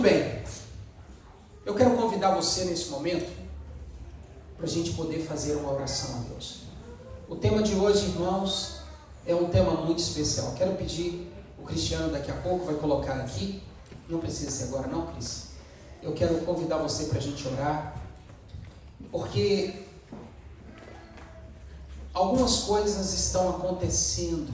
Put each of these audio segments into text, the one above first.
Bem, eu quero convidar você nesse momento para a gente poder fazer uma oração a Deus. O tema de hoje, irmãos, é um tema muito especial. Quero pedir, o Cristiano daqui a pouco vai colocar aqui, não precisa ser agora não, Cris. Eu quero convidar você para a gente orar, porque algumas coisas estão acontecendo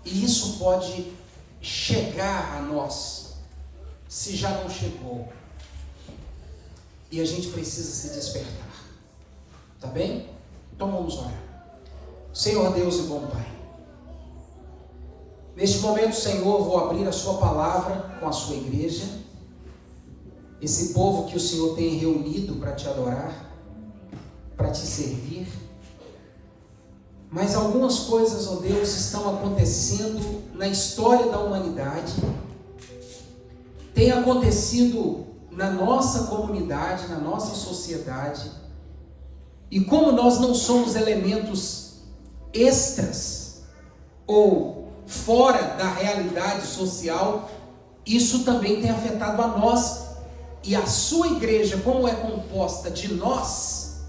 e isso pode chegar a nós, se já não chegou, e a gente precisa se despertar, tá bem? Então vamos orar. Senhor Deus e bom Pai, neste momento, Senhor, vou abrir a sua palavra com a sua igreja, esse povo que o Senhor tem reunido para te adorar, para te servir. Mas algumas coisas, ó Deus, estão acontecendo na história da humanidade, tem acontecido na nossa comunidade, na nossa sociedade, e como nós não somos elementos extras ou fora da realidade social, isso também tem afetado a nós, e a sua igreja, como é composta de nós,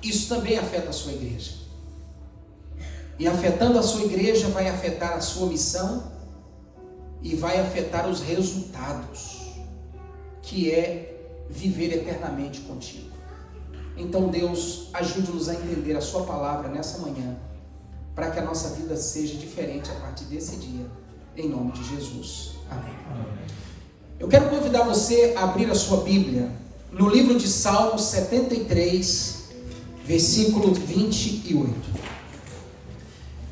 isso também afeta a sua igreja. E afetando a sua igreja, vai afetar a sua missão e vai afetar os resultados, que é viver eternamente contigo. Então, Deus, ajude-nos a entender a sua palavra nessa manhã, para que a nossa vida seja diferente a partir desse dia, em nome de Jesus. Amém. Eu quero convidar você a abrir a sua Bíblia no livro de Salmos 73, versículo 28.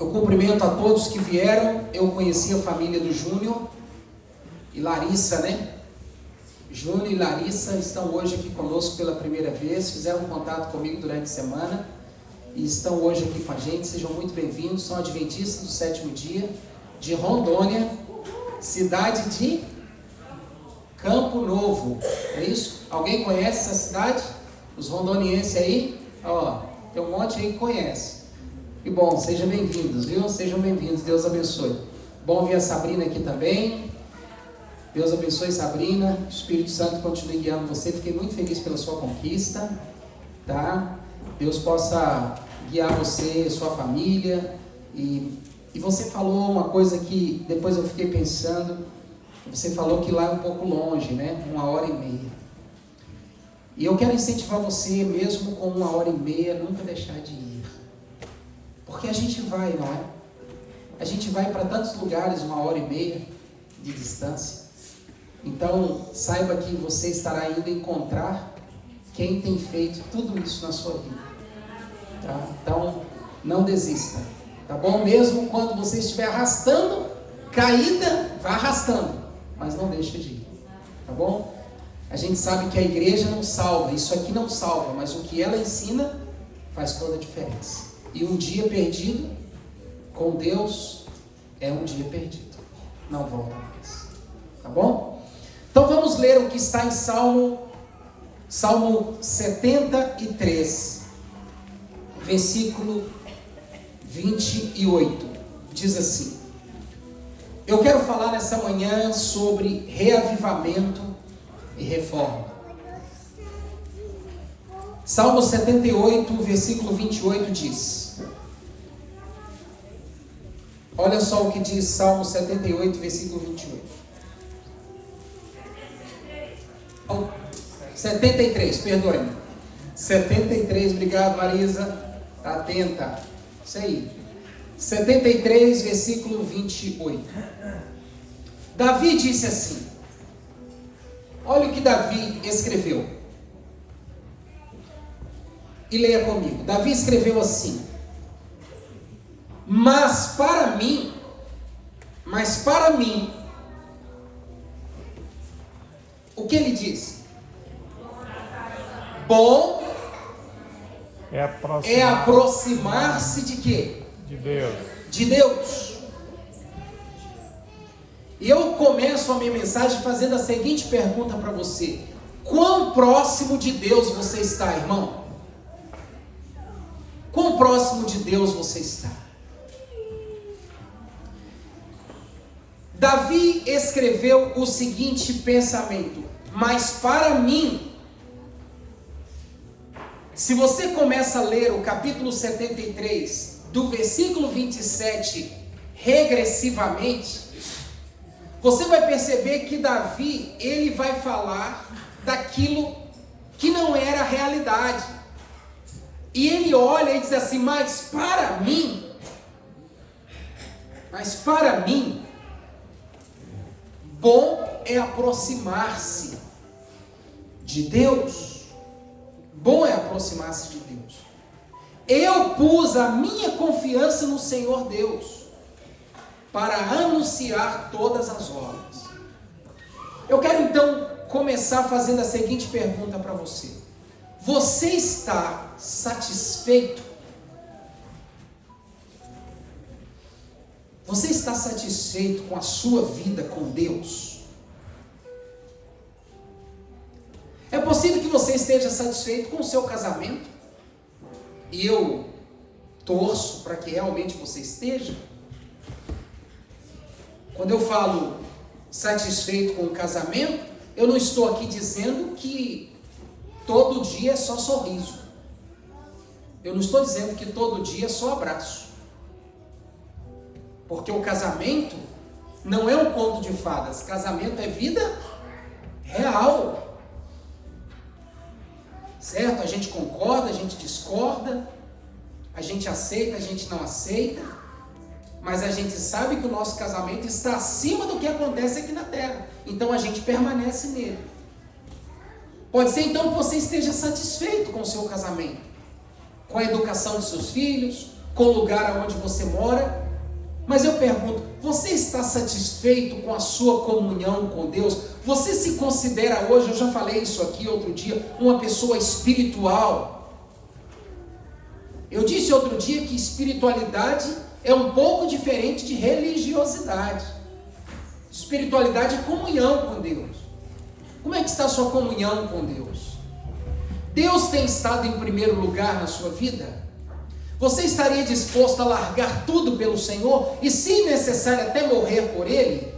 Eu cumprimento a todos que vieram. Eu conheci a família do Júnior e Larissa, né? Júnior e Larissa estão hoje aqui conosco pela primeira vez, fizeram contato comigo durante a semana e estão hoje aqui com a gente. Sejam muito bem-vindos. São adventistas do sétimo dia, de Rondônia, cidade de Campo Novo, é isso? Alguém conhece essa cidade? Os rondonienses aí? Ó, tem um monte aí que conhece. Que bom, sejam bem-vindos, viu? Sejam bem-vindos, Deus abençoe. Bom ver a Sabrina aqui também. Deus abençoe, Sabrina. O Espírito Santo continue guiando você. Fiquei muito feliz pela sua conquista, tá? Deus possa guiar você, sua família. E você falou uma coisa que depois eu fiquei pensando. Você falou que lá é um pouco longe, né? 1h30. E eu quero incentivar você, mesmo com 1h30, nunca deixar de ir. Porque a gente vai, não é? A gente vai para tantos lugares, 1h30 de distância. Então, saiba que você estará indo encontrar quem tem feito tudo isso na sua vida. Tá? Então, não desista. Tá bom? Mesmo quando você estiver arrastando, caída, vá arrastando. Mas não deixe de ir. Tá bom? A gente sabe que a igreja não salva. Isso aqui não salva. Mas o que ela ensina faz toda a diferença. E um dia perdido com Deus é um dia perdido. Não volta mais. Tá bom? Então vamos ler o que está em Salmo 73, versículo 28. Diz assim: eu quero falar nessa manhã sobre reavivamento e reforma. Salmo 78, versículo 28 diz: olha só o que diz Salmo 78, versículo 28. 73, perdoe-me. 73, obrigado, Marisa. Está atenta. Isso aí. 73, versículo 28. Davi disse assim. Olha o que Davi escreveu. E leia comigo. Davi escreveu assim: mas para mim, o que ele diz? Bom é aproximar-se de quê? De Deus. De Deus. E eu começo a minha mensagem fazendo a seguinte pergunta para você: quão próximo de Deus você está, irmão? Quão próximo de Deus você está? Davi escreveu o seguinte pensamento: mas para mim, se você começa a ler o capítulo 73, do versículo 27, regressivamente, você vai perceber que Davi, ele vai falar daquilo que não era a realidade. E ele olha e diz assim: mas para mim, bom é aproximar-se de Deus. Bom é aproximar-se de Deus. Eu pus a minha confiança no Senhor Deus para anunciar todas as obras. Eu quero então começar fazendo a seguinte pergunta para você: você está satisfeito? Você está satisfeito com a sua vida com Deus? É possível que você esteja satisfeito com o seu casamento, e eu torço para que realmente você esteja. Quando eu falo satisfeito com o casamento, eu não estou aqui dizendo que todo dia é só sorriso. Eu não estou dizendo que todo dia é só abraço. Porque o casamento não é um conto de fadas. Casamento é vida real. Certo? A gente concorda, a gente discorda, a gente aceita, a gente não aceita, mas a gente sabe que o nosso casamento está acima do que acontece aqui na terra. Então a gente permanece nele. Pode ser então que você esteja satisfeito com o seu casamento, com a educação dos seus filhos, com o lugar onde você mora. Mas eu pergunto, você está satisfeito com a sua comunhão com Deus? Você se considera hoje, eu já falei isso aqui outro dia, uma pessoa espiritual? Eu disse outro dia que espiritualidade é um pouco diferente de religiosidade. Espiritualidade é comunhão com Deus. Como é que está a sua comunhão com Deus? Deus tem estado em primeiro lugar na sua vida? Você estaria disposto a largar tudo pelo Senhor e, se necessário, até morrer por Ele?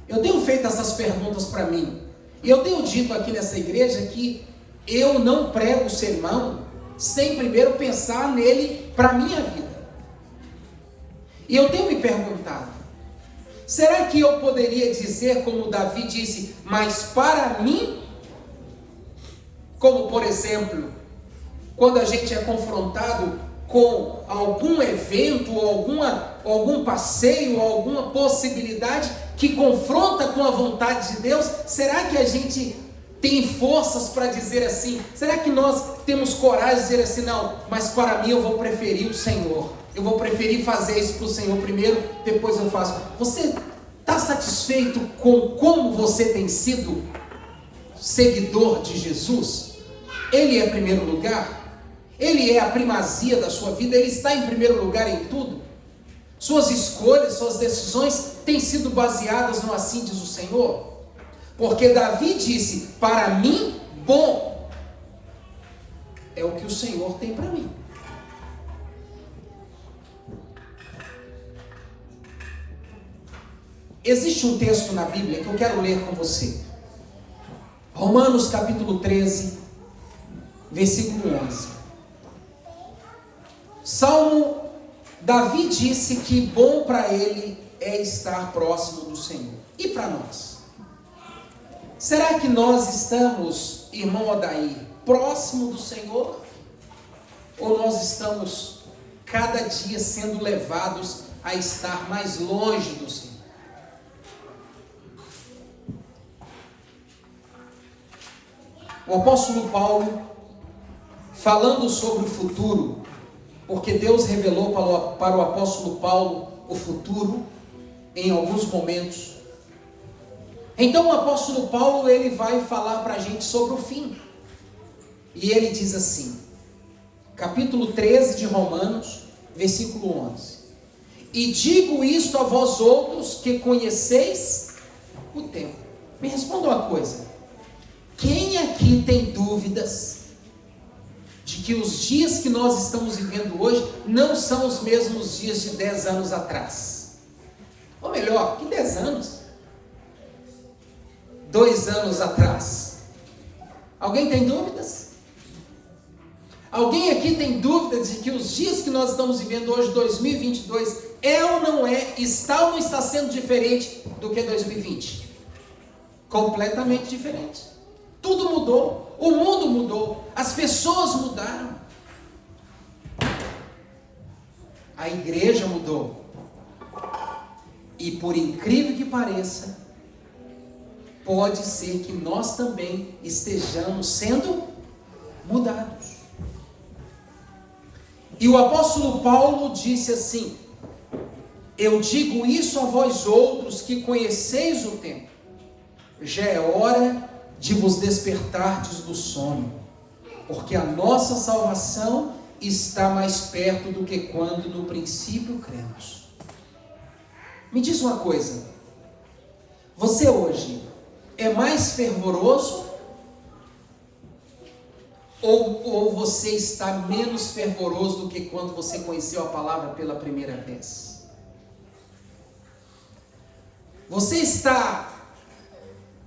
Eu tenho feito essas perguntas para mim. E eu tenho dito aqui nessa igreja que eu não prego o sermão sem primeiro pensar nele para a minha vida. E eu tenho me perguntado, será que eu poderia dizer, como Davi disse, mas para mim? Como, por exemplo, quando a gente é confrontado com algum evento, algum passeio, alguma possibilidade que confronta com a vontade de Deus, será que a gente tem forças para dizer assim? Será que nós temos coragem de dizer assim: não, mas para mim eu vou preferir o Senhor, eu vou preferir fazer isso para o Senhor primeiro, depois eu faço? Você está satisfeito com como você tem sido seguidor de Jesus? Ele é primeiro lugar? Ele é a primazia da sua vida? Ele está em primeiro lugar em tudo? Suas escolhas, suas decisões têm sido baseadas no assim diz o Senhor? Porque Davi disse: para mim, bom é o que o Senhor tem para mim. Existe um texto na Bíblia que eu quero ler com você. Romanos capítulo 13, versículo 11. Davi disse que bom para ele é estar próximo do Senhor. E para nós? Será que nós estamos, irmão Odair, próximo do Senhor? Ou nós estamos cada dia sendo levados a estar mais longe do Senhor? O apóstolo Paulo, falando sobre o futuro, porque Deus revelou para o apóstolo Paulo o futuro em alguns momentos. Então o apóstolo Paulo, ele vai falar para a gente sobre o fim. E ele diz assim, capítulo 13 de Romanos, versículo 11. E digo isto a vós outros que conheceis o tempo. Me responda uma coisa. Quem aqui tem dúvidas de que os dias que nós estamos vivendo hoje não são os mesmos dias de 10 anos atrás? ó, que 10 anos? 2 anos atrás. Alguém tem dúvidas? Alguém aqui tem dúvidas de que os dias que nós estamos vivendo hoje, 2022, é ou não é, está ou não está sendo diferente do que 2020? Completamente diferente. Tudo mudou, o mundo mudou, as pessoas mudaram, a igreja mudou. E por incrível que pareça, pode ser que nós também estejamos sendo mudados. E o apóstolo Paulo disse assim: eu digo isso a vós outros que conheceis o tempo, já é hora de vos despertardes do sono, porque a nossa salvação está mais perto do que quando no princípio cremos. Me diz uma coisa, você hoje é mais fervoroso ou você está menos fervoroso do que quando você conheceu a palavra pela primeira vez? Você está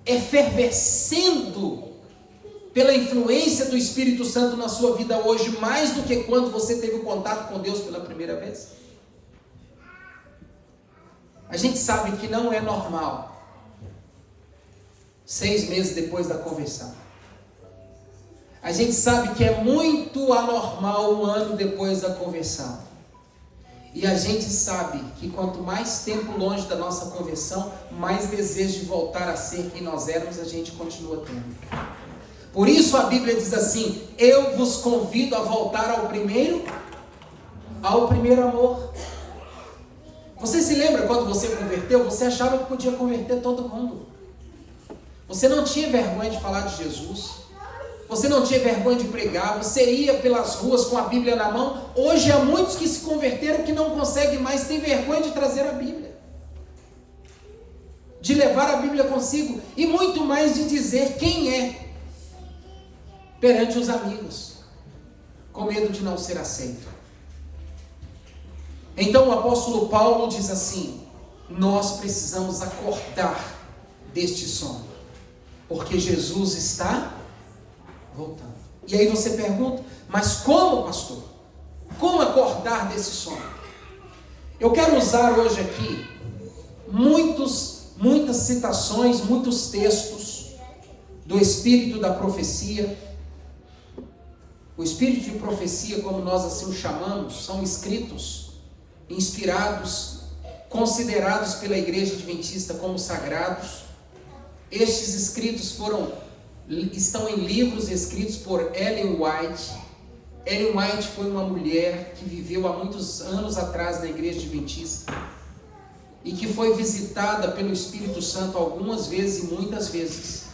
efervescendo pela influência do Espírito Santo na sua vida hoje mais do que quando você teve o contato com Deus pela primeira vez? A gente sabe que não é normal 6 meses depois da conversão. A gente sabe que é muito anormal 1 ano depois da conversão. E a gente sabe que quanto mais tempo longe da nossa conversão, mais desejo de voltar a ser quem nós éramos a gente continua tendo. Por isso a Bíblia diz assim: eu vos convido a voltar ao primeiro amor. Você se lembra quando você converteu? Você achava que podia converter todo mundo. Você não tinha vergonha de falar de Jesus. Você não tinha vergonha de pregar. Você ia pelas ruas com a Bíblia na mão. Hoje há muitos que se converteram que não conseguem mais, têm vergonha de trazer a Bíblia, de levar a Bíblia consigo, e muito mais de dizer quem é perante os amigos, com medo de não ser aceito. Então o apóstolo Paulo diz assim: nós precisamos acordar deste sono, porque Jesus está voltando. E aí você pergunta: mas como, pastor? Como acordar desse sono? Eu quero usar hoje aqui muitas citações, muitos textos do Espírito da profecia. O Espírito de profecia, como nós assim o chamamos, são escritos, inspirados, considerados pela Igreja Adventista como sagrados. Estes escritos estão em livros escritos por Ellen White. Ellen White foi uma mulher que viveu há muitos anos atrás na Igreja Adventista e que foi visitada pelo Espírito Santo algumas vezes e muitas vezes.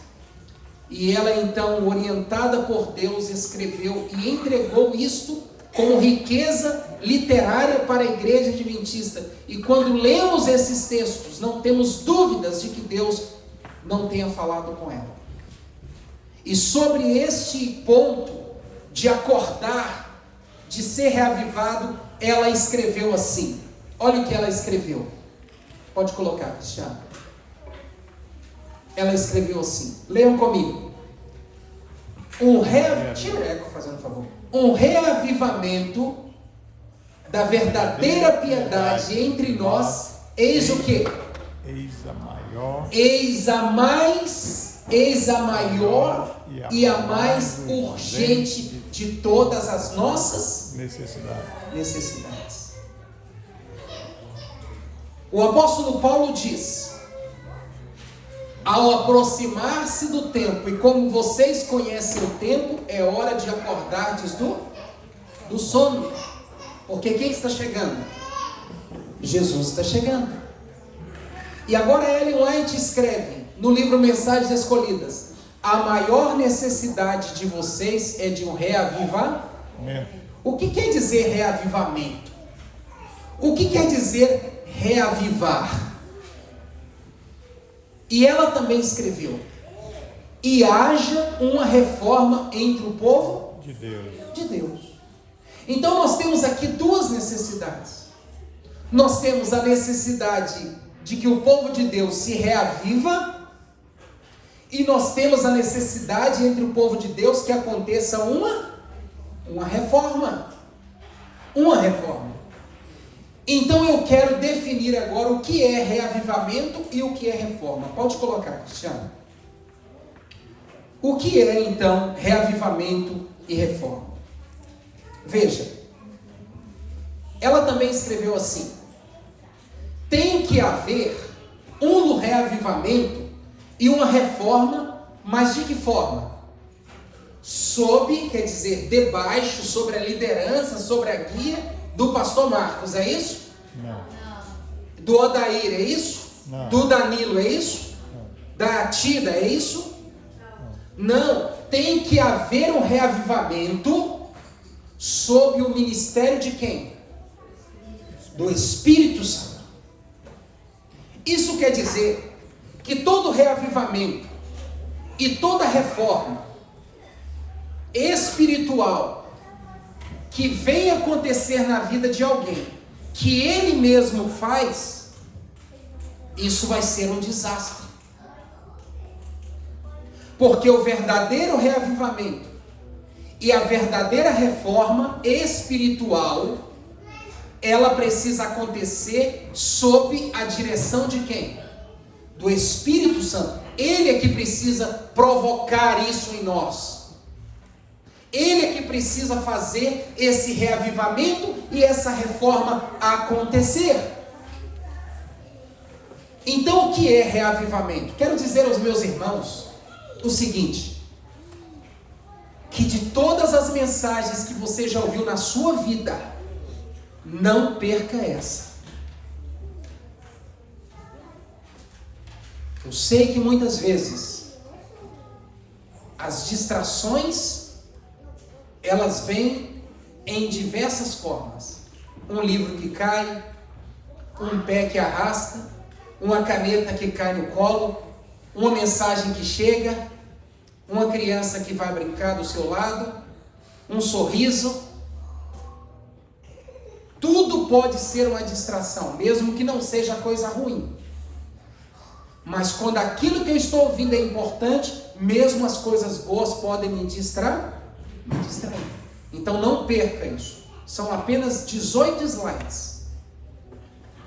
E ela então, orientada por Deus, escreveu e entregou isto como riqueza literária para a Igreja Adventista. E quando lemos esses textos, não temos dúvidas de que Deus não tenha falado com ela. E sobre este ponto de acordar, de ser reavivado, ela escreveu assim. Olha o que ela escreveu. Pode colocar, Cristiano. Ela escreveu assim. Leiam comigo. Tira o eco, fazendo um favor. Um reavivamento da verdadeira piedade entre nós. Eis o quê? Eis a maior e a mais urgente de todas as nossas necessidades. O apóstolo Paulo diz: ao aproximar-se do tempo, e como vocês conhecem o tempo, é hora de acordardes do sono. Porque quem está chegando? Jesus está chegando. E agora Ellen White escreve no livro Mensagens Escolhidas: a maior necessidade de vocês é de um reavivamento. O que quer dizer reavivamento? O que quer dizer reavivar? E ela também escreveu: e haja uma reforma entre o povo de Deus. Então nós temos aqui duas necessidades. Nós temos a necessidade de que o povo de Deus se reaviva e nós temos a necessidade entre o povo de Deus que aconteça uma reforma. Uma reforma. Então eu quero definir agora o que é reavivamento e o que é reforma. Pode colocar, Cristiano. O que é então reavivamento e reforma? Veja, ela também escreveu assim: tem que haver um reavivamento e uma reforma, mas de que forma? Sob, quer dizer, debaixo, sobre a liderança, sobre a guia do pastor Marcos, é isso? Não. Do Odair, é isso? Não. Do Danilo, é isso? Não. Da Tida, é isso? Não. Tem que haver um reavivamento sob o ministério de quem? Do Espírito Santo. Isso quer dizer que todo reavivamento e toda reforma espiritual que vem acontecer na vida de alguém, que ele mesmo faz, isso vai ser um desastre. Porque o verdadeiro reavivamento e a verdadeira reforma espiritual, ela precisa acontecer sob a direção de quem? Do Espírito Santo. Ele é que precisa provocar isso em nós. Ele é que precisa fazer esse reavivamento e essa reforma acontecer. Então, o que é reavivamento? Quero dizer aos meus irmãos o seguinte: que de todas as mensagens que você já ouviu na sua vida, não perca essa. Eu sei que muitas vezes as distrações elas vêm em diversas formas. Um livro que cai, um pé que arrasta, uma caneta que cai no colo, uma mensagem que chega, uma criança que vai brincar do seu lado, um sorriso. Tudo pode ser uma distração, mesmo que não seja coisa ruim. Mas quando aquilo que eu estou ouvindo é importante, mesmo as coisas boas podem me distrair. Então não perca isso. São apenas 18 slides,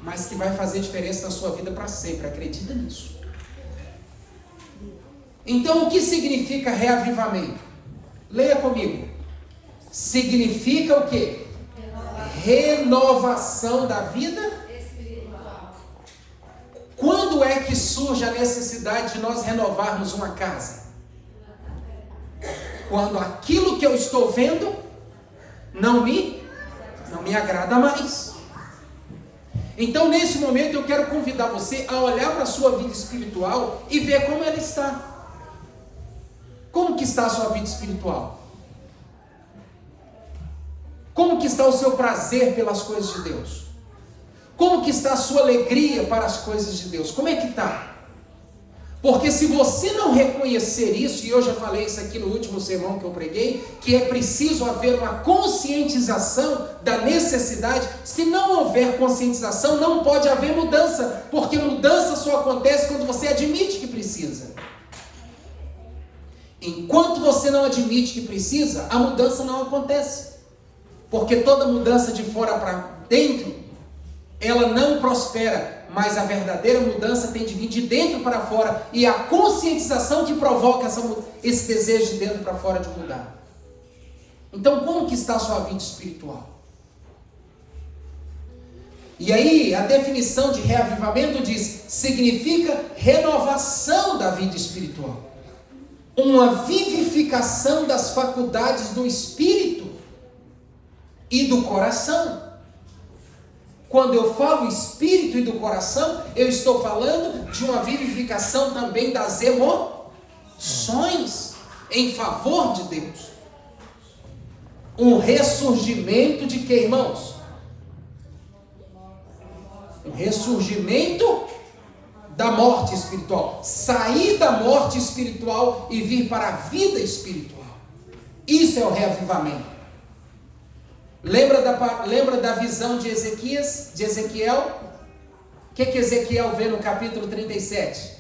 mas que vai fazer diferença na sua vida para sempre. Acredita nisso. Então o que significa reavivamento? Leia comigo. Significa o quê? Renovação da vida espiritual. Quando é que surge a necessidade de nós renovarmos uma casa? Quando aquilo que eu estou vendo não me agrada mais. Então, nesse momento, eu quero convidar você a olhar para a sua vida espiritual e ver como ela está. Como que está a sua vida espiritual? Como que está o seu prazer pelas coisas de Deus? Como que está a sua alegria para as coisas de Deus? Como é que está? Porque se você não reconhecer isso, e eu já falei isso aqui no último sermão que eu preguei, que é preciso haver uma conscientização da necessidade. Se não houver conscientização, não pode haver mudança, porque mudança só acontece quando você admite que precisa. Enquanto você não admite que precisa, a mudança não acontece. Porque toda mudança de fora para dentro, ela não prospera. Mas a verdadeira mudança tem de vir de dentro para fora. E a conscientização que provoca esse desejo de dentro para fora de mudar. Então, como que está a sua vida espiritual? E aí, a definição de reavivamento diz: significa renovação da vida espiritual. Uma vivificação das faculdades do espírito e do coração. Quando eu falo espírito e do coração, eu estou falando de uma vivificação também das emoções em favor de Deus. Um ressurgimento de quê, irmãos? Um ressurgimento da morte espiritual. Sair da morte espiritual e vir para a vida espiritual. Isso é o reavivamento. Lembra da visão de Ezequiel? que Ezequiel vê no capítulo 37?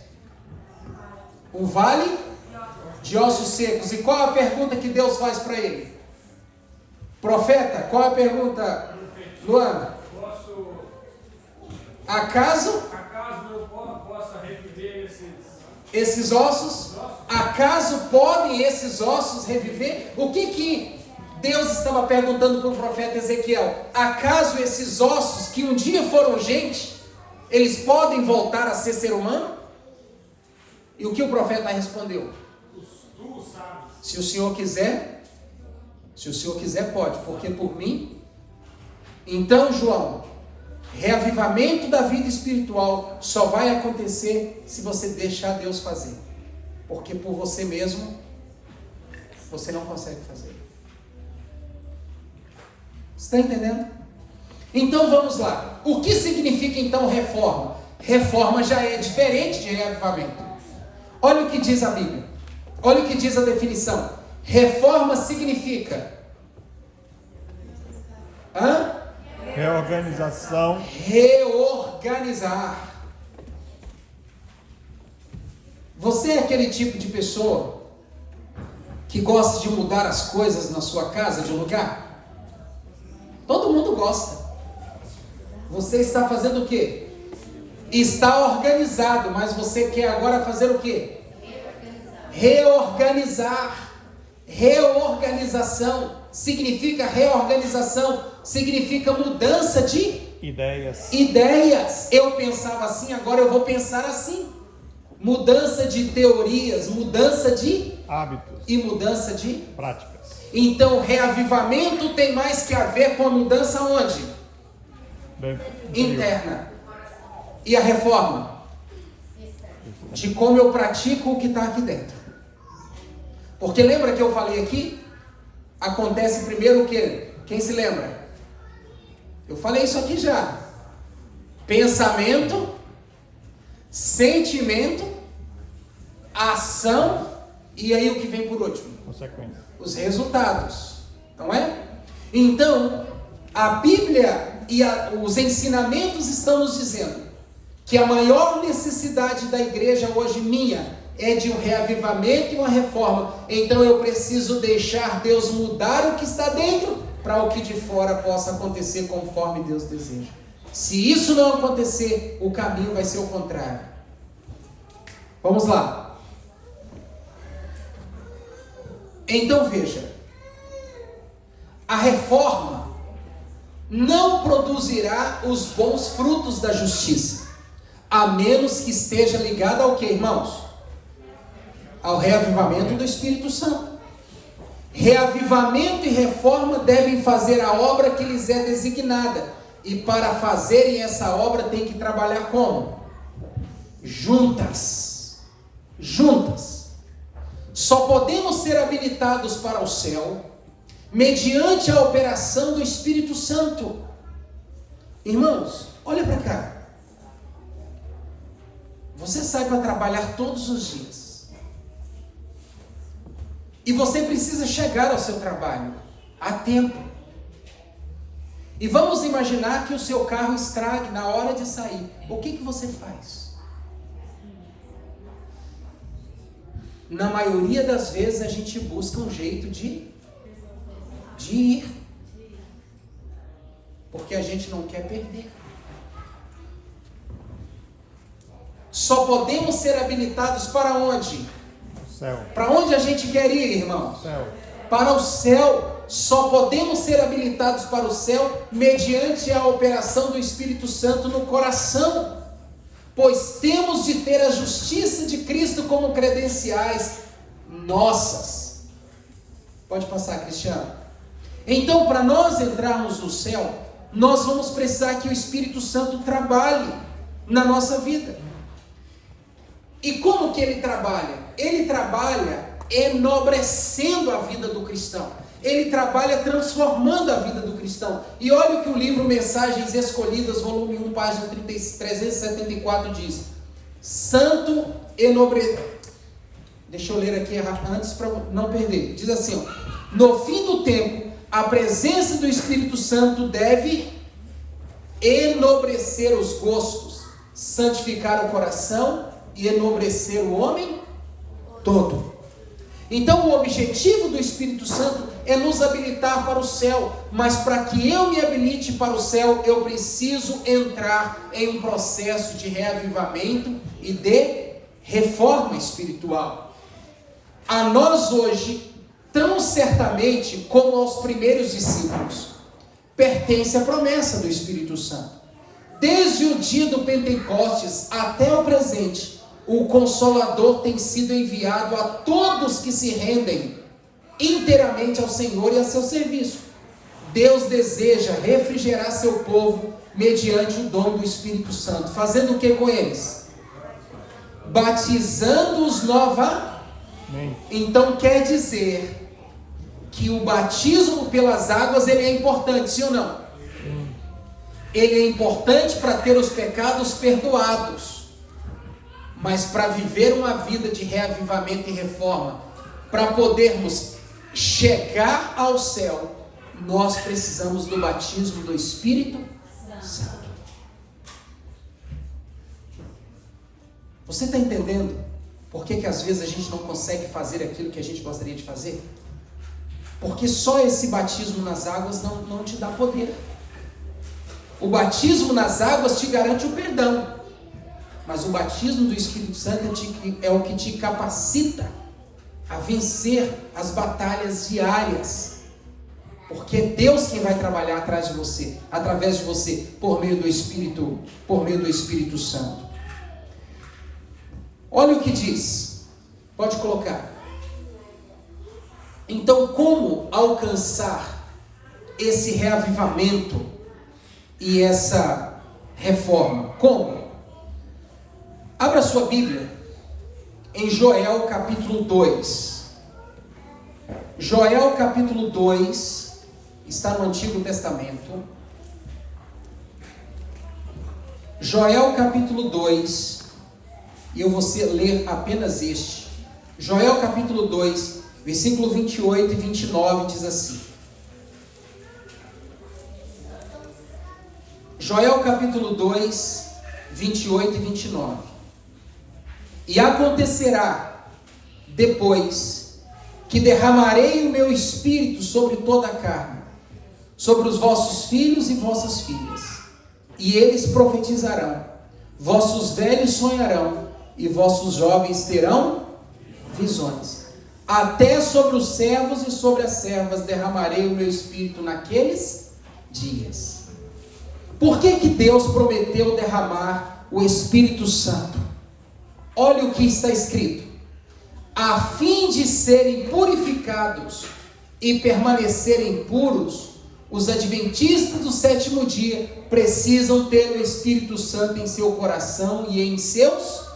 Um vale de ossos secos. E qual a pergunta que Deus faz para ele? Profeta, qual a pergunta, Luana? Acaso eu possa reviver esses ossos? Acaso podem esses ossos reviver? O que Deus estava perguntando para o profeta Ezequiel? Acaso esses ossos que um dia foram gente, eles podem voltar a ser humano? E o que o profeta respondeu? Tu sabes. Se o Senhor quiser pode, porque por mim. Então, João, reavivamento da vida espiritual só vai acontecer se você deixar Deus fazer, porque por você mesmo você não consegue fazer. Está entendendo? Então vamos lá. O que significa então reforma? Reforma já é diferente de reavivamento. Olha o que diz a Bíblia. Olha o que diz a definição. Reforma significa reorganização. Reorganizar. Você é aquele tipo de pessoa que gosta de mudar as coisas na sua casa de lugar? Todo mundo gosta. Você está fazendo o quê? Está organizado, mas você quer agora fazer o quê? Reorganizar. Reorganização significa reorganização, significa mudança de ideias. Eu pensava assim, agora eu vou pensar assim. Mudança de teorias, mudança de hábitos e mudança de práticas. Então, reavivamento tem mais que a ver com a mudança onde? Interna. E a reforma? De como eu pratico o que está aqui dentro. Porque lembra que eu falei aqui? Acontece primeiro o quê? Quem se lembra? Eu falei isso aqui já. Pensamento, sentimento, ação e aí o que vem por último? Consequência. Os resultados. Não é? Então, a Bíblia e os ensinamentos estão nos dizendo que a maior necessidade da igreja hoje minha é de um reavivamento e uma reforma. Então eu preciso deixar Deus mudar o que está dentro para o que de fora possa acontecer conforme Deus deseja. Se isso não acontecer, o caminho vai ser o contrário. Vamos lá. Então veja, a reforma não produzirá os bons frutos da justiça, a menos que esteja ligada ao que, irmãos? Ao reavivamento do Espírito Santo. Reavivamento e reforma devem fazer a obra que lhes é designada, e para fazerem essa obra tem que trabalhar como? Juntas. Só podemos ser habilitados para o céu mediante a operação do Espírito Santo. Irmãos, olha para cá. Você sai para trabalhar todos os dias. E você precisa chegar ao seu trabalho a tempo. E vamos imaginar que o seu carro estrague na hora de sair. O que você faz? Na maioria das vezes a gente busca um jeito de ir. Porque a gente não quer perder. Só podemos ser habilitados para onde? Céu. Para onde a gente quer ir, irmãos? Céu. Para o céu. Só podemos ser habilitados para o céu mediante a operação do Espírito Santo no coração. Pois temos de ter a justiça de Cristo como credenciais nossas. Pode passar, Cristiano. Então, para nós entrarmos no céu, nós vamos precisar que o Espírito Santo trabalhe na nossa vida. E como que ele trabalha? Ele trabalha enobrecendo a vida do cristão. Ele trabalha transformando a vida do cristão. E olha o que o livro Mensagens Escolhidas, volume 1, página 374 diz. Santo Deixa eu ler aqui antes para não perder. Diz assim, ó, no fim do tempo, a presença do Espírito Santo deve enobrecer os gostos, santificar o coração e enobrecer o homem todo. Então o objetivo do Espírito Santo é nos habilitar para o céu, mas para que eu me habilite para o céu, eu preciso entrar em um processo de reavivamento e de reforma espiritual. A nós hoje, tão certamente como aos primeiros discípulos, pertence a promessa do Espírito Santo. Desde o dia do Pentecostes até o presente, o Consolador tem sido enviado a todos que se rendem inteiramente ao Senhor e a seu serviço. Deus deseja refrigerar seu povo mediante o dom do Espírito Santo. Fazendo o que com eles? Batizando-os novamente. Então quer dizer que o batismo pelas águas ele é importante, sim ou não? Ele é importante para ter os pecados perdoados, mas para viver uma vida de reavivamento e reforma, para podermos chegar ao céu, nós precisamos do batismo do Espírito Santo. Você está entendendo por que às vezes a gente não consegue fazer aquilo que a gente gostaria de fazer? Porque só esse batismo nas águas não te dá poder. O batismo nas águas te garante o perdão, mas o batismo do Espírito Santo é o que te capacita a vencer as batalhas diárias, porque é Deus quem vai trabalhar através de você, por meio do Espírito Santo. Olha o que diz, pode colocar. Então, como alcançar esse reavivamento e essa reforma? Como? Abra sua Bíblia em Joel capítulo 2. Joel capítulo 2 está no Antigo Testamento. Joel capítulo 2, e eu vou ler apenas este. Joel capítulo 2, versículo 28 e 29 diz assim. Joel capítulo 2, 28 e 29. E acontecerá depois que derramarei o meu espírito sobre toda a carne, sobre os vossos filhos e vossas filhas, e eles profetizarão, vossos velhos sonharão, e vossos jovens terão visões. Até sobre os servos e sobre as servas derramarei o meu espírito naqueles dias. Por que Deus prometeu derramar o Espírito Santo? Olha o que está escrito: a fim de serem purificados e permanecerem puros, os adventistas do sétimo dia precisam ter o Espírito Santo em seu coração e em seus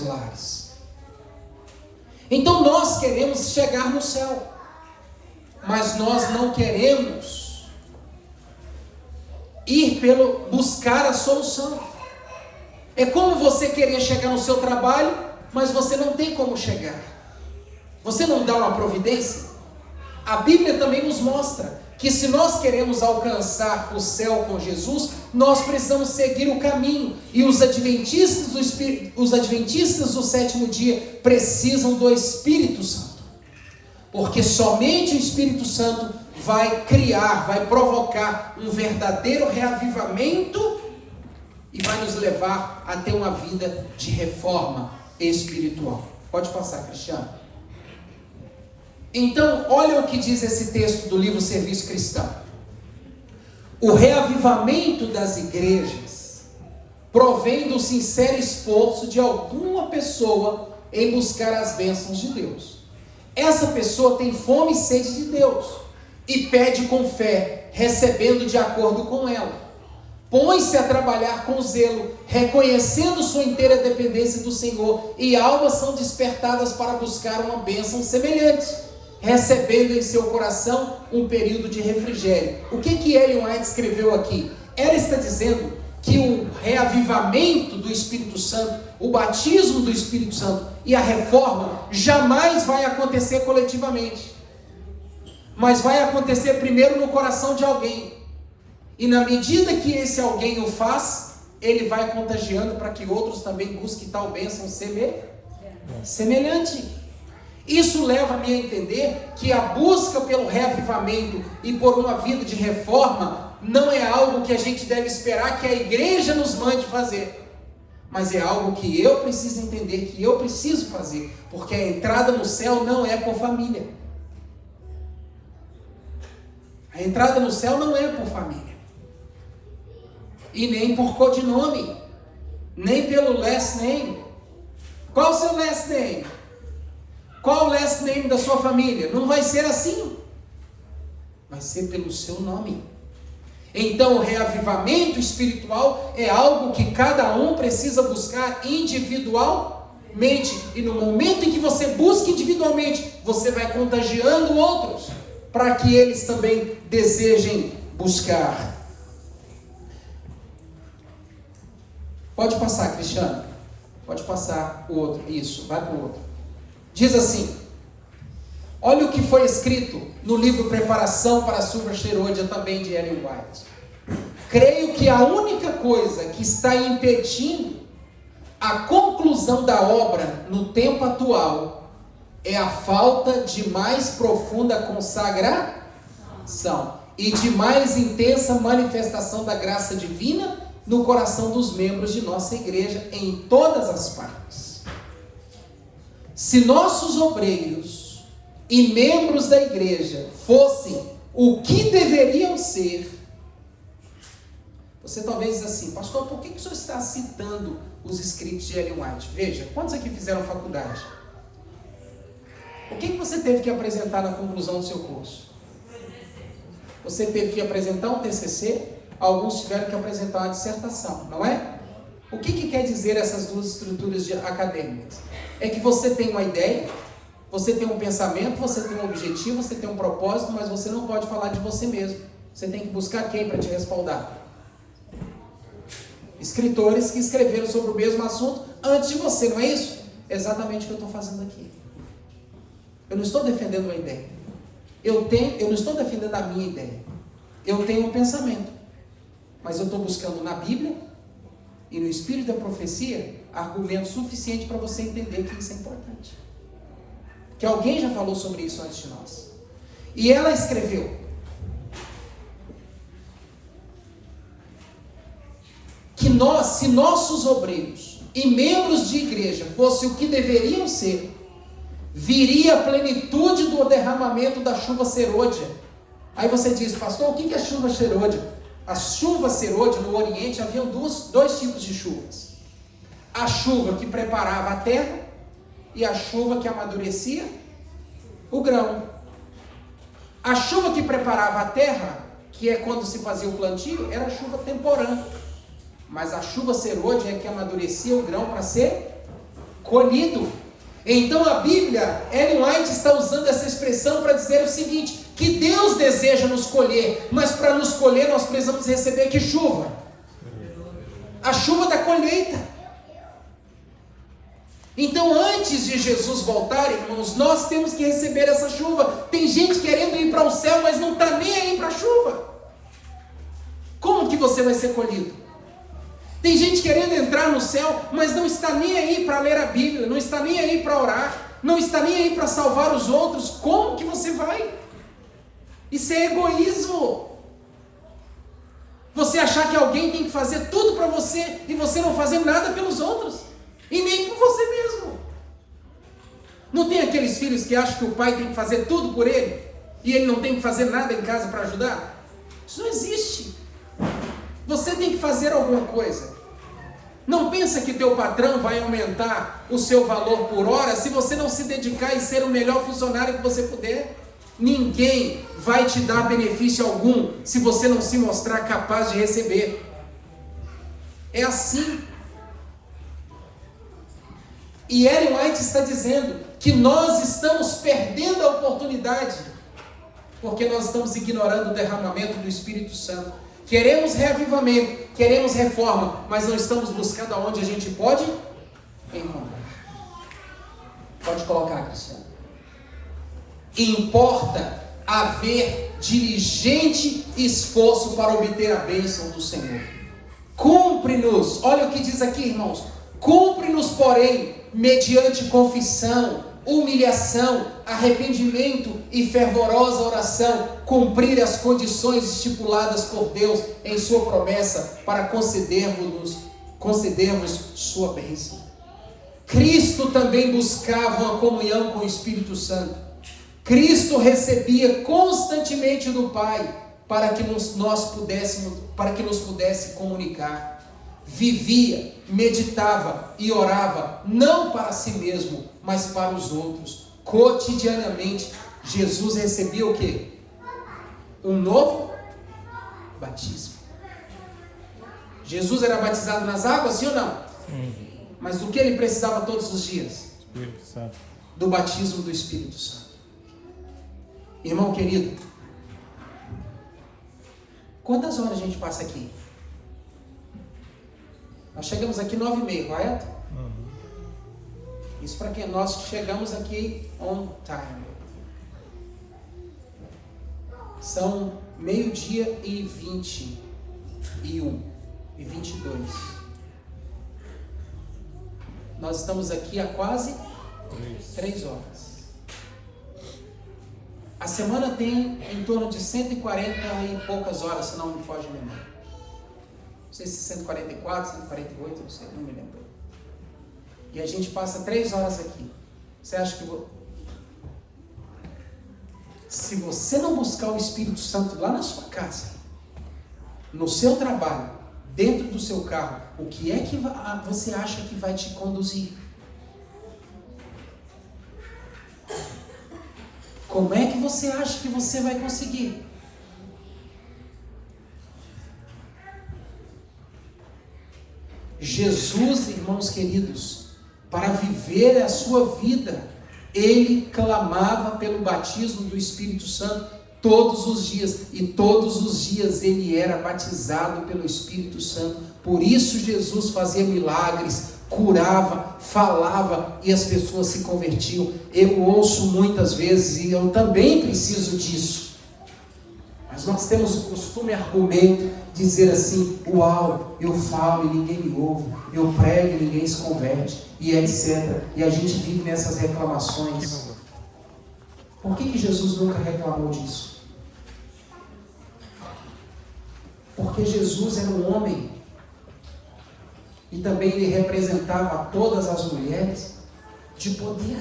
lares. Então nós queremos chegar no céu, mas nós não queremos ir buscar a solução. É como você querer chegar no seu trabalho, mas você não tem como chegar. Você não dá uma providência? A Bíblia também nos mostra que se nós queremos alcançar o céu com Jesus, nós precisamos seguir o caminho. E os adventistas do sétimo dia precisam do Espírito Santo. Porque somente o Espírito Santo vai provocar um verdadeiro reavivamento e vai nos levar a ter uma vida de reforma espiritual. Pode passar, Cristiano. Então, olha o que diz esse texto do livro Serviço Cristão. O reavivamento das igrejas provém do sincero esforço de alguma pessoa em buscar as bênçãos de Deus. Essa pessoa tem fome e sede de Deus e pede com fé, recebendo de acordo com ela. Põe-se a trabalhar com zelo, reconhecendo sua inteira dependência do Senhor, e almas são despertadas para buscar uma bênção semelhante, recebendo em seu coração um período de refrigério. O que Ellen White escreveu aqui? Ela está dizendo que o reavivamento do Espírito Santo, o batismo do Espírito Santo e a reforma jamais vai acontecer coletivamente, mas vai acontecer primeiro no coração de alguém. E na medida que esse alguém o faz, ele vai contagiando para que outros também busquem tal bênção semelhante. Isso leva-me a entender que a busca pelo reavivamento e por uma vida de reforma não é algo que a gente deve esperar que a igreja nos mande fazer, mas é algo que eu preciso entender, que eu preciso fazer, porque a entrada no céu não é por família. A entrada no céu não é por família, e nem por codinome, nem pelo last name. Qual o seu last name? Qual o last name da sua família? Não vai ser assim. Vai ser pelo seu nome. Então, o reavivamento espiritual é algo que cada um precisa buscar individualmente. E no momento em que você busca individualmente, você vai contagiando outros, para que eles também desejem buscar. Pode passar, Cristiano. Pode passar o outro. Isso, vai para o outro. Diz assim: olha o que foi escrito no livro Preparação para a Chuva Serôdia, também de Ellen White. Creio que a única coisa que está impedindo a conclusão da obra no tempo atual é a falta de mais profunda consagração e de mais intensa manifestação da graça divina no coração dos membros de nossa igreja em todas as partes. Se nossos obreiros e membros da igreja fossem o que deveriam ser, você talvez diz assim: pastor, por que o senhor está citando os escritos de Ellen White? Veja, quantos aqui fizeram faculdade? O que você teve que apresentar na conclusão do seu curso? Você teve que apresentar um TCC, alguns tiveram que apresentar uma dissertação, não é? O que quer dizer essas duas estruturas acadêmicas? É que você tem uma ideia, você tem um pensamento, você tem um objetivo, você tem um propósito, mas você não pode falar de você mesmo. Você tem que buscar quem para te respaldar? Escritores que escreveram sobre o mesmo assunto antes de você, não é isso? É exatamente o que eu estou fazendo aqui. Eu não estou defendendo uma ideia. Eu não estou defendendo a minha ideia. Eu tenho um pensamento, mas eu estou buscando na Bíblia e no Espírito da Profecia argumento suficiente para você entender que isso é importante. Que alguém já falou sobre isso antes de nós. E ela escreveu: que se nossos obreiros e membros de igreja fossem o que deveriam ser, viria a plenitude do derramamento da chuva serôdia. Aí você diz: pastor, o que é chuva serôdia? A chuva serôdia no Oriente haviam dois tipos de chuvas: a chuva que preparava a terra e a chuva que amadurecia o grão. A chuva que preparava a terra, que é quando se fazia o plantio, era a chuva temporã. Mas a chuva serôdia é que amadurecia o grão para ser colhido. Então a Bíblia, Ellen White está usando essa expressão para dizer o seguinte: que Deus deseja nos colher, mas para nos colher nós precisamos receber que chuva? A chuva da colheita. Então, antes de Jesus voltar, irmãos, nós temos que receber essa chuva. Tem gente querendo ir para o céu, mas não está nem aí para a chuva. Como que você vai ser colhido? Tem gente querendo entrar no céu, mas não está nem aí para ler a Bíblia, não está nem aí para orar, não está nem aí para salvar os outros. Como que você vai? Isso é egoísmo. Você achar que alguém tem que fazer tudo para você e você não fazer nada pelos outros, e nem por você mesmo. Não tem aqueles filhos que acham que o pai tem que fazer tudo por ele e ele não tem que fazer nada em casa para ajudar? Isso não existe. Você tem que fazer alguma coisa. Não pensa que teu patrão vai aumentar o seu valor por hora se você não se dedicar e ser o melhor funcionário que você puder. Ninguém vai te dar benefício algum se você não se mostrar capaz de receber. É assim. E Ellen White está dizendo que nós estamos perdendo a oportunidade porque nós estamos ignorando o derramamento do Espírito Santo. Queremos reavivamento, queremos reforma, mas não estamos buscando aonde a gente pode encontrar. Pode colocar, Cristiano. Importa haver diligente esforço para obter a bênção do Senhor. Cumpre-nos, olha o que diz aqui, irmãos, cumpre-nos, porém, mediante confissão, humilhação, arrependimento e fervorosa oração, cumprir as condições estipuladas por Deus em sua promessa para concedermos sua bênção. Cristo também buscava uma comunhão com o Espírito Santo. Cristo recebia constantemente do Pai para que nos pudesse comunicar. Vivia, meditava e orava, não para si mesmo, mas para os outros. Cotidianamente, Jesus recebia o quê? Um novo batismo. Jesus era batizado nas águas, sim ou não? Sim. Mas do que ele precisava todos os dias? Espírito Santo. Do batismo do Espírito Santo. Irmão querido, quantas horas a gente passa aqui? Nós chegamos aqui 9h30, correto? Isso para que nós chegamos aqui on time. São 12h21 e 22. Nós estamos aqui há quase 3 horas. A semana tem em torno de 140 e poucas horas, se não me foge a memória. Não sei se 144, 148, não sei, não me lembro. E a gente passa 3 horas aqui. Você acha que se você não buscar o Espírito Santo lá na sua casa, no seu trabalho, dentro do seu carro, o que é que você acha que vai te conduzir? Como é que você acha que você vai conseguir? Jesus, irmãos queridos, para viver a sua vida, ele clamava pelo batismo do Espírito Santo todos os dias, e todos os dias ele era batizado pelo Espírito Santo. Por isso Jesus fazia milagres, curava, falava e as pessoas se convertiam. Eu ouço muitas vezes, e eu também preciso disso, mas nós temos o costume, argumento, dizer assim: uau, eu falo e ninguém me ouve, eu prego e ninguém se converte, e etc. E a gente vive nessas reclamações. Por que Jesus nunca reclamou disso? Porque Jesus era um homem, e também ele representava a todas as mulheres de poder.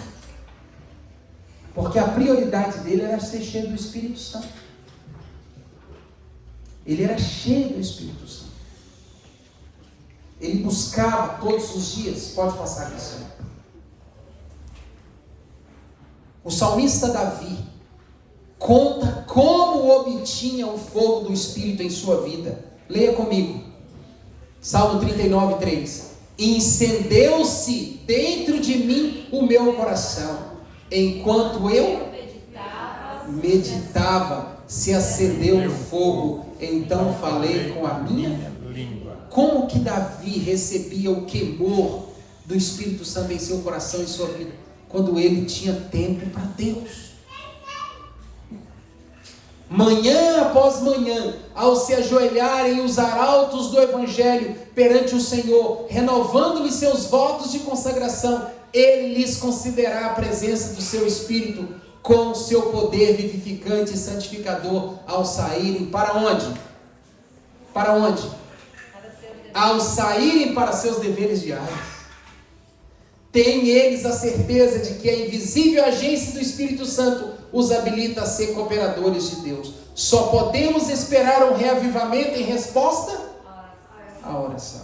Porque a prioridade dele era ser cheio do Espírito Santo. Ele era cheio do Espírito Santo. Ele buscava todos os dias. Pode passar isso. O salmista Davi conta como obtinha o fogo do Espírito em sua vida. Leia comigo. Salmo 39:3. Incendeu-se dentro de mim o meu coração, enquanto eu meditava, se acendeu um fogo, então falei com a minha língua. Como que Davi recebia o queimor do Espírito Santo em seu coração e sua vida? Quando ele tinha tempo para Deus. Manhã após manhã, ao se ajoelharem os arautos do Evangelho perante o Senhor, renovando-lhes seus votos de consagração, ele lhes concederá a presença do seu Espírito com o seu poder vivificante e santificador ao saírem para onde? Para onde? Ao saírem para seus deveres diários. Tem eles a certeza de que a invisível agência do Espírito Santo os habilita a ser cooperadores de Deus. Só podemos esperar um reavivamento em resposta à oração.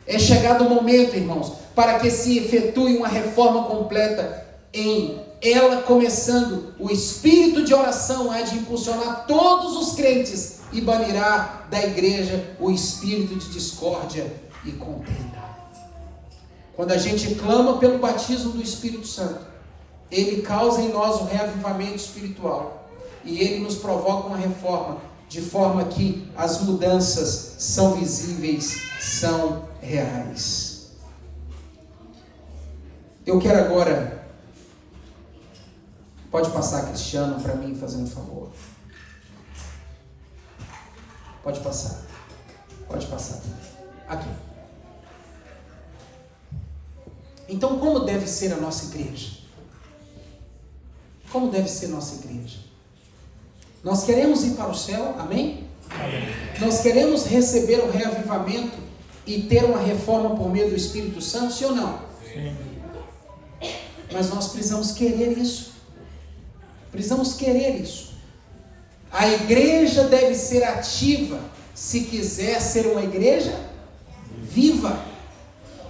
É chegado o momento, irmãos, para que se efetue uma reforma completa em ela começando. O espírito de oração há de impulsionar todos os crentes e banirá da igreja o espírito de discórdia e contenda. Quando a gente clama pelo batismo do Espírito Santo, ele causa em nós um reavivamento espiritual e ele nos provoca uma reforma, de forma que as mudanças são visíveis, são reais. Eu quero agora, pode passar, Cristiano, para mim, fazendo um favor. Pode passar. aqui. Então, como deve ser a nossa igreja? Como deve ser a nossa igreja? Nós queremos ir para o céu, amém? Amém. Nós queremos receber o reavivamento e ter uma reforma por meio do Espírito Santo, sim ou não? Sim. Mas nós precisamos querer isso. Precisamos querer isso. A igreja deve ser ativa se quiser ser uma igreja viva.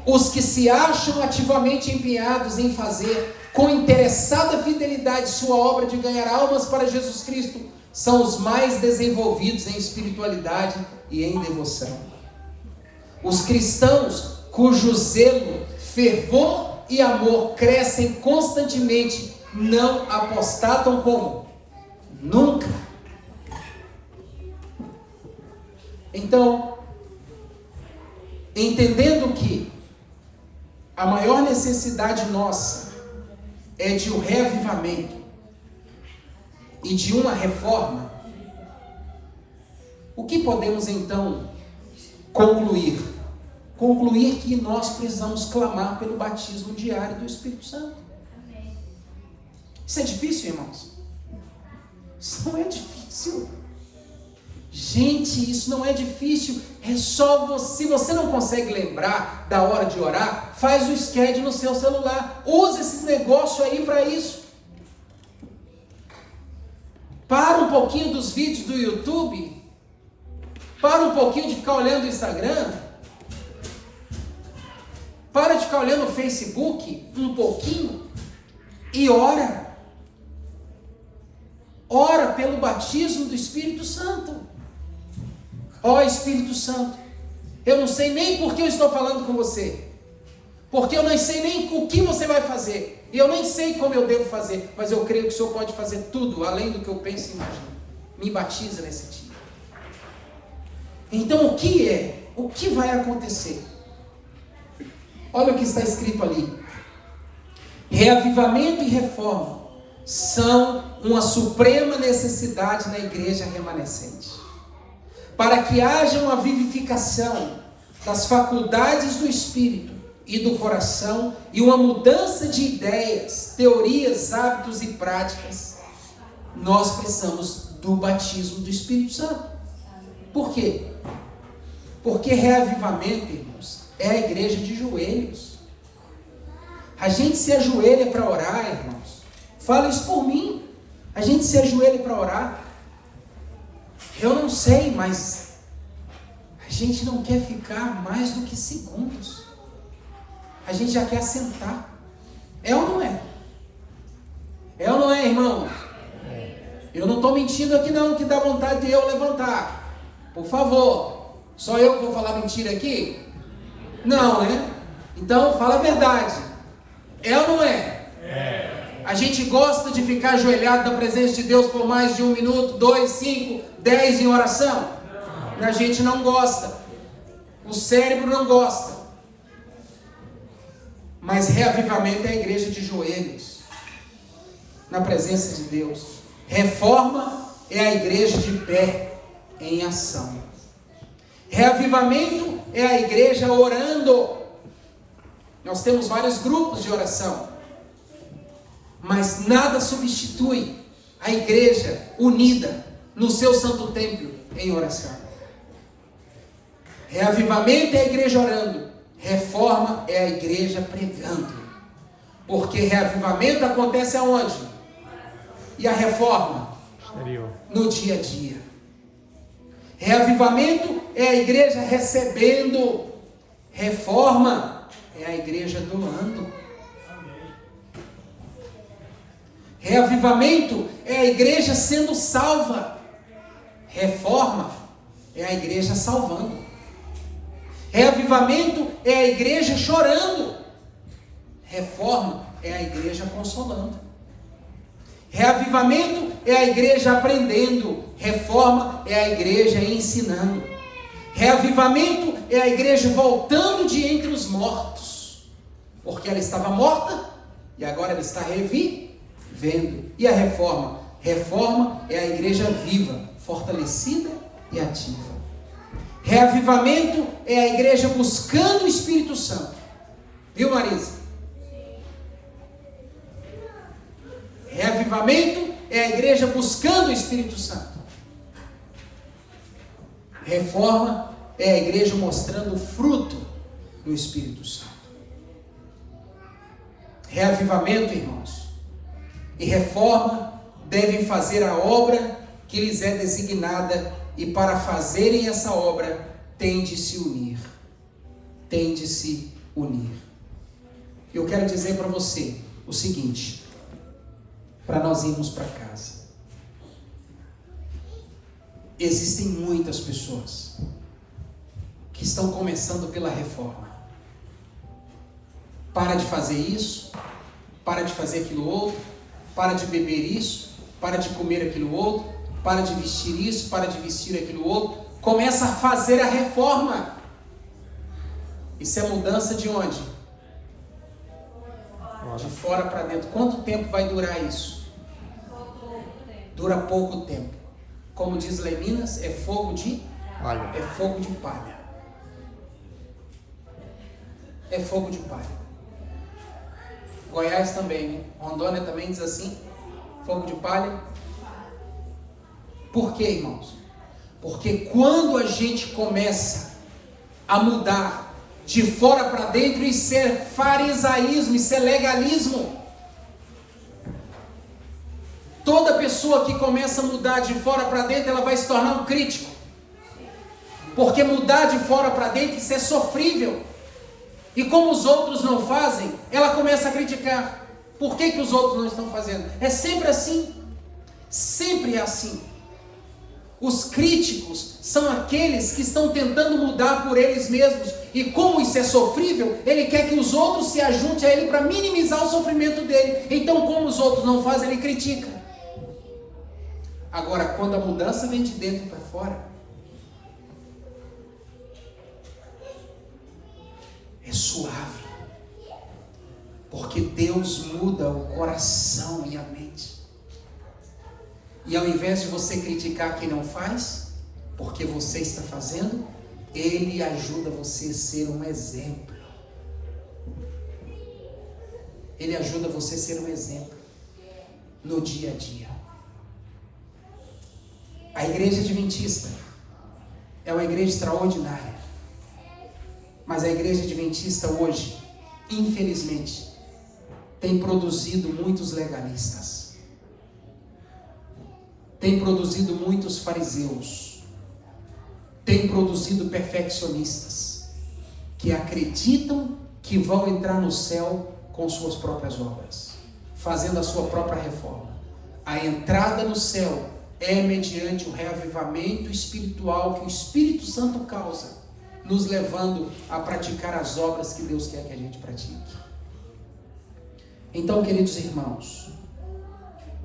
Os que se acham ativamente empenhados em fazer com interessada fidelidade sua obra de ganhar almas para Jesus Cristo são os mais desenvolvidos em espiritualidade e em devoção. Os cristãos cujo zelo, fervor e amor crescem constantemente não apostatam como? Nunca. Então, entendendo que a maior necessidade nossa é de um reavivamento e de uma reforma, o que podemos então concluir? Concluir que nós precisamos clamar pelo batismo diário do Espírito Santo. Isso é difícil, irmãos? Isso não é difícil. Gente, isso não é difícil. É só você. Se você não consegue lembrar da hora de orar, faz o schedule no seu celular. Use esse negócio aí para isso. Para um pouquinho dos vídeos do YouTube. Para um pouquinho de ficar olhando o Instagram. Para de ficar olhando o Facebook um pouquinho. E ora. Ora pelo batismo do Espírito Santo. Ó Espírito Santo, eu não sei nem por que eu estou falando com você, porque eu não sei nem o que você vai fazer, e eu nem sei como eu devo fazer, mas eu creio que o Senhor pode fazer tudo, além do que eu penso e imagino. Me batiza nesse dia. Então o que vai acontecer? Olha o que está escrito ali. Reavivamento e reforma são uma suprema necessidade na igreja remanescente. Para que haja uma vivificação das faculdades do espírito e do coração e uma mudança de ideias, teorias, hábitos e práticas, nós precisamos do batismo do Espírito Santo. Por quê? Porque reavivamento, irmãos, é a igreja de joelhos. A gente se ajoelha para orar, irmãos. Fala isso por mim. A gente se ajoelha para orar. Eu não sei, mas a gente não quer ficar mais do que segundos. A gente já quer sentar. É ou não é? É ou não é, irmão? Eu não estou mentindo aqui não, que dá vontade de eu levantar. Por favor. Só eu que vou falar mentira aqui? Não, né? Então, fala a verdade. É ou não é? É. A gente gosta de ficar ajoelhado na presença de Deus por mais de 1 minuto, 2, 5, 10 em oração? A gente não gosta. O cérebro não gosta. Mas reavivamento é a igreja de joelhos, na presença de Deus. Reforma é a igreja de pé, em ação. Reavivamento é a igreja orando. Nós temos vários grupos de oração. Mas nada substitui a igreja unida no seu santo templo em oração. Reavivamento é a igreja orando. Reforma é a igreja pregando. Porque reavivamento acontece aonde? E a reforma? Exterior. No dia a dia. Reavivamento é a igreja recebendo. Reforma é a igreja doando. Reavivamento é a igreja sendo salva. Reforma é a igreja salvando. Reavivamento é a igreja chorando. Reforma é a igreja consolando. Reavivamento é a igreja aprendendo. Reforma é a igreja ensinando. Reavivamento é a igreja voltando de entre os mortos. Porque ela estava morta e agora ela está revivendo. E a reforma? Reforma é a igreja viva, fortalecida e ativa. Reavivamento é a igreja buscando o Espírito Santo. Viu, Marisa? Reavivamento é a igreja buscando o Espírito Santo. Reforma é a igreja mostrando o fruto do Espírito Santo. Reavivamento, irmãos, e reforma devem fazer a obra que lhes é designada, e para fazerem essa obra tem de se unir. Tem de se unir. Eu quero dizer para você o seguinte, para nós irmos para casa. Existem muitas pessoas que estão começando pela reforma. Para de fazer isso, para de fazer aquilo outro, para de beber isso, para de comer aquilo outro, para de vestir isso, para de vestir aquilo outro. Começa a fazer a reforma. Isso é mudança de onde? De fora para dentro. Quanto tempo vai durar isso? Dura pouco tempo. Como diz lá em Minas, é fogo de palha. É fogo de palha. É fogo de palha. Goiás também, né? Rondônia também diz assim, fogo de palha. Por quê, irmãos? Porque quando a gente começa a mudar de fora para dentro, isso é farisaísmo, isso é legalismo. Toda pessoa que começa a mudar de fora para dentro, ela vai se tornar um crítico. Porque mudar de fora para dentro, isso é sofrível. E como os outros não fazem, ela começa a criticar. Por que que os outros não estão fazendo? É sempre assim. Sempre é assim. Os críticos são aqueles que estão tentando mudar por eles mesmos. E como isso é sofrível, ele quer que os outros se ajuntem a ele para minimizar o sofrimento dele. Então, como os outros não fazem, ele critica. Agora, quando a mudança vem de dentro para fora, é suave. Porque Deus muda o coração e a mente. E ao invés de você criticar quem não faz, porque você está fazendo, Ele ajuda você a ser um exemplo. Ele ajuda você a ser um exemplo no dia a dia. A igreja adventista é uma igreja extraordinária. Mas a igreja adventista hoje, infelizmente, tem produzido muitos legalistas. Tem produzido muitos fariseus. Tem produzido perfeccionistas que acreditam que vão entrar no céu com suas próprias obras, fazendo a sua própria reforma. A entrada no céu é mediante o reavivamento espiritual que o Espírito Santo causa, nos levando a praticar as obras que Deus quer que a gente pratique. Então, queridos irmãos,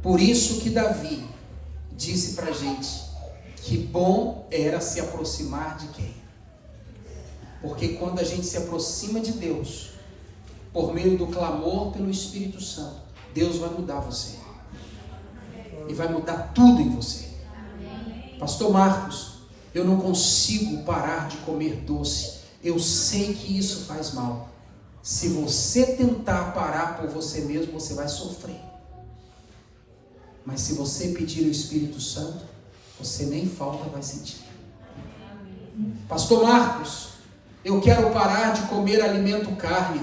por isso que Davi disse para a gente que bom era se aproximar de quem? Porque quando a gente se aproxima de Deus, por meio do clamor pelo Espírito Santo, Deus vai mudar você. E vai mudar tudo em você. Pastor Marcos, eu não consigo parar de comer doce. Eu sei que isso faz mal. Se você tentar parar por você mesmo, você vai sofrer. Mas se você pedir o Espírito Santo, você nem falta vai sentir. Pastor Marcos, eu quero parar de comer alimento carne.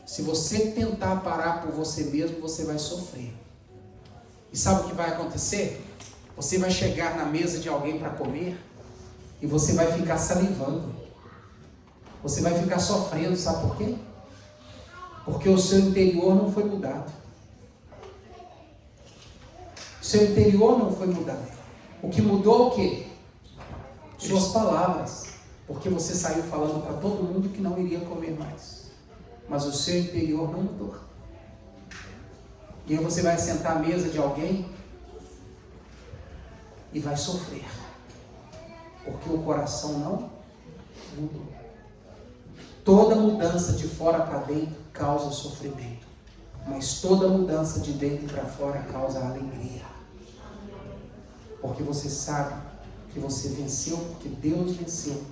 Se você tentar parar por você mesmo, você vai sofrer. E sabe o que vai acontecer? Você vai chegar na mesa de alguém para comer e você vai ficar salivando. Você vai ficar sofrendo, sabe por quê? Porque o seu interior não foi mudado. O seu interior não foi mudado. O que mudou é o quê? Suas palavras. Porque você saiu falando para todo mundo que não iria comer mais. Mas o seu interior não mudou. E aí você vai sentar à mesa de alguém e vai sofrer. Porque o coração não mudou. Toda mudança de fora para dentro causa sofrimento. Mas toda mudança de dentro para fora causa alegria. Porque você sabe que você venceu, porque Deus venceu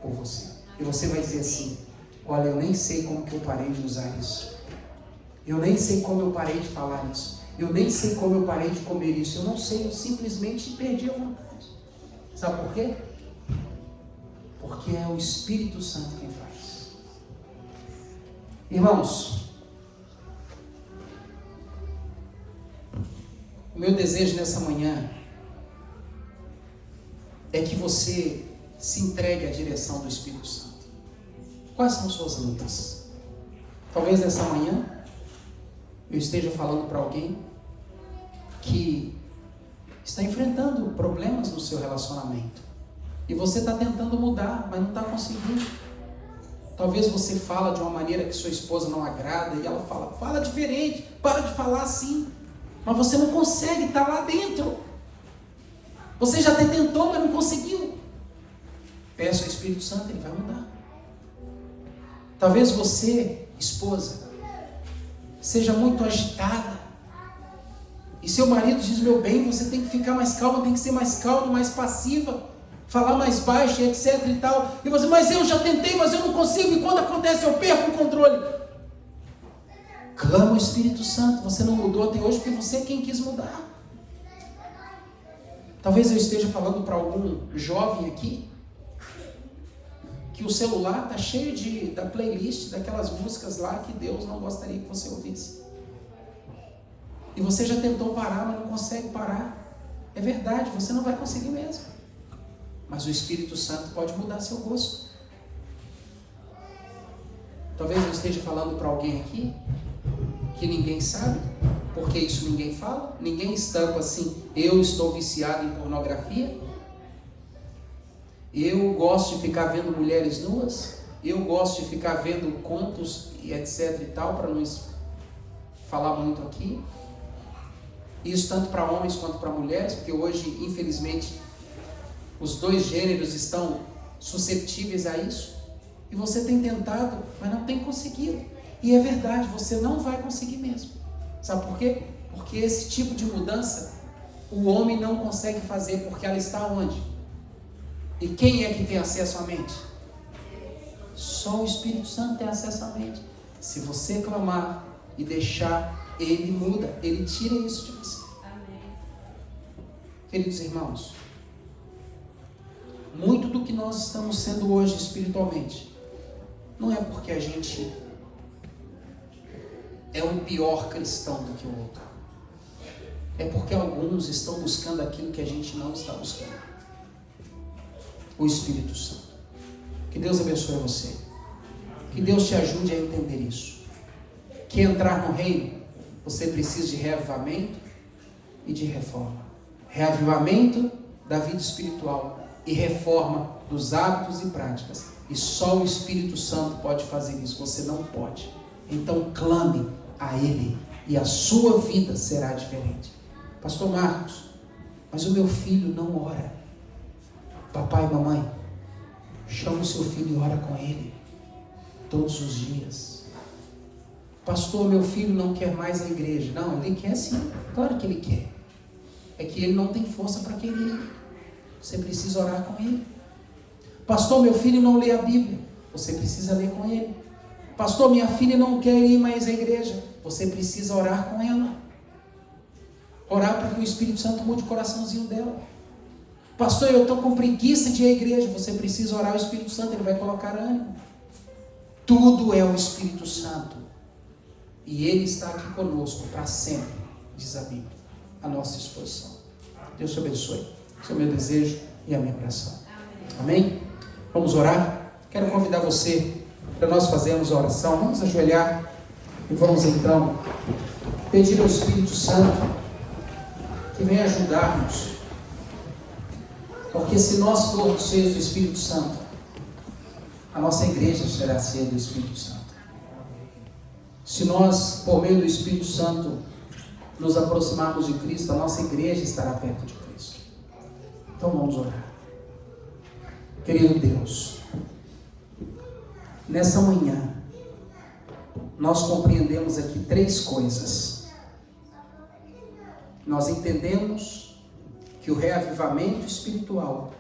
por você. E você vai dizer assim: olha, eu nem sei como que eu parei de usar isso. Eu nem sei como eu parei de falar isso. Eu nem sei como eu parei de comer isso. Eu não sei, eu simplesmente perdi a vontade. Sabe por quê? Porque é o Espírito Santo quem faz. Irmãos, o meu desejo nessa manhã é que você se entregue à direção do Espírito Santo. Quais são suas lutas? Talvez nessa manhã eu esteja falando para alguém que está enfrentando problemas no seu relacionamento. E você está tentando mudar, mas não está conseguindo. Talvez você fala de uma maneira que sua esposa não agrada e ela fala diferente, para de falar assim. Mas você não consegue, está lá dentro. Você já até tentou, mas não conseguiu. Peça ao Espírito Santo, ele vai mudar. Talvez você, esposa, seja muito agitada. E seu marido diz: meu bem, você tem que ficar mais calma, tem que ser mais calma, mais passiva, falar mais baixo, etc e tal. E você: mas eu já tentei, mas eu não consigo, e quando acontece eu perco o controle. Clama o Espírito Santo. Você não mudou até hoje porque você é quem quis mudar. Talvez eu esteja falando para algum jovem aqui que o celular está cheio da playlist, daquelas músicas lá que Deus não gostaria que você ouvisse. E você já tentou parar, mas não consegue parar. É verdade, você não vai conseguir mesmo. Mas o Espírito Santo pode mudar seu gosto. Talvez eu esteja falando para alguém aqui que ninguém sabe, porque isso ninguém fala. Ninguém estampa assim: eu estou viciado em pornografia, eu gosto de ficar vendo mulheres nuas, eu gosto de ficar vendo contos e etc e tal, para não falar muito aqui. Isso tanto para homens quanto para mulheres, porque hoje, infelizmente, os dois gêneros estão susceptíveis a isso. E você tem tentado, mas não tem conseguido. E é verdade, você não vai conseguir mesmo. Sabe por quê? Porque esse tipo de mudança o homem não consegue fazer, porque ela está onde? E quem é que tem acesso à mente? Só o Espírito Santo tem acesso à mente. Se você clamar e deixar, ele muda, ele tira isso de você. Amém. Queridos irmãos, muito do que nós estamos sendo hoje espiritualmente não é porque a gente é um pior cristão do que o outro. É porque alguns estão buscando aquilo que a gente não está buscando. O Espírito Santo. Que Deus abençoe você. Que Deus te ajude a entender isso. Que entrar no reino, você precisa de reavivamento e de reforma. Reavivamento da vida espiritual e reforma dos hábitos e práticas. E só o Espírito Santo pode fazer isso. Você não pode. Então clame a Ele e a sua vida será diferente. Pastor Marcos, mas o meu filho não ora. Papai e mamãe, chama o seu filho e ora com ele todos os dias. Pastor, meu filho não quer mais a igreja. Não, ele quer sim, claro que ele quer. É que ele não tem força para querer. Você precisa orar com ele. Pastor, meu filho não lê a Bíblia. Você precisa ler com ele. Pastor, minha filha não quer ir mais à igreja. Você precisa orar com ela. Orar para que o Espírito Santo mude o coraçãozinho dela. Pastor, eu estou com preguiça de ir à igreja. Você precisa orar ao Espírito Santo, ele vai colocar ânimo. Tudo é o Espírito Santo. E ele está aqui conosco para sempre, diz a Bíblia, à nossa disposição. Deus te abençoe. Esse é o meu desejo e a minha oração. Amém? Vamos orar? Quero convidar você para nós fazermos a oração. Vamos ajoelhar e vamos então pedir ao Espírito Santo que venha ajudar-nos. Porque se nós formos cheios do Espírito Santo, a nossa igreja será cheia do Espírito Santo. Se nós, por meio do Espírito Santo, nos aproximarmos de Cristo, a nossa igreja estará perto de Cristo. Então vamos orar. Querido Deus, nessa manhã, nós compreendemos aqui 3 coisas. Nós entendemos que o reavivamento espiritual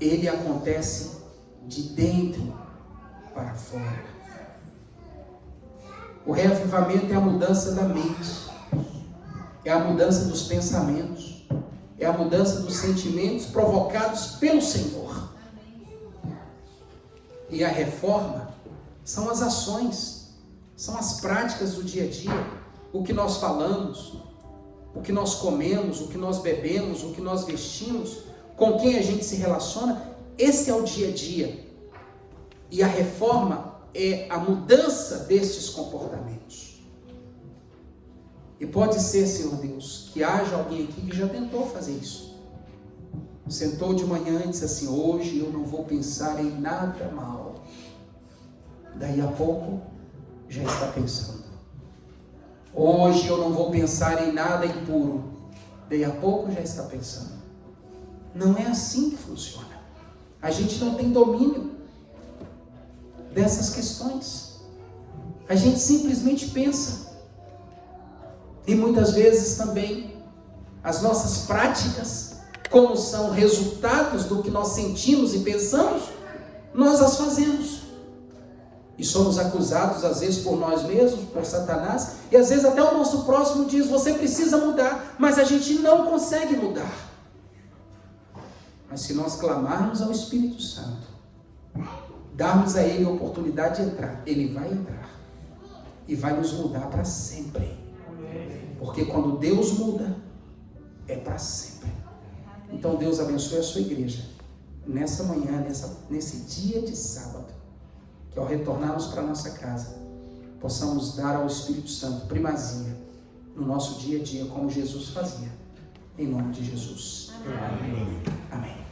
ele acontece de dentro para fora. O reavivamento é a mudança da mente, é a mudança dos pensamentos, é a mudança dos sentimentos provocados pelo Senhor. E a reforma são as ações, são as práticas do dia a dia, o que nós falamos, o que nós comemos, o que nós bebemos, o que nós vestimos, com quem a gente se relaciona. Esse é o dia a dia. E a reforma é a mudança destes comportamentos. E pode ser, Senhor Deus, que haja alguém aqui que já tentou fazer isso. Sentou de manhã e disse assim: hoje eu não vou pensar em nada mal. Daí a pouco já está pensando. Hoje eu não vou pensar em nada impuro. Daí a pouco já está pensando. Não é assim que funciona. A gente não tem domínio dessas questões. A gente simplesmente pensa. E muitas vezes também as nossas práticas, como são resultados do que nós sentimos e pensamos, nós as fazemos. E somos acusados às vezes por nós mesmos, por Satanás, e às vezes até o nosso próximo diz: você precisa mudar, mas a gente não consegue mudar. Mas se nós clamarmos ao Espírito Santo, darmos a Ele a oportunidade de entrar, Ele vai entrar e vai nos mudar para sempre. Porque quando Deus muda, é para sempre. Então Deus abençoe a sua igreja nessa manhã, nesse dia de sábado, que ao retornarmos para nossa casa, possamos dar ao Espírito Santo primazia no nosso dia a dia, como Jesus fazia. Em nome de Jesus. Amém. Amém.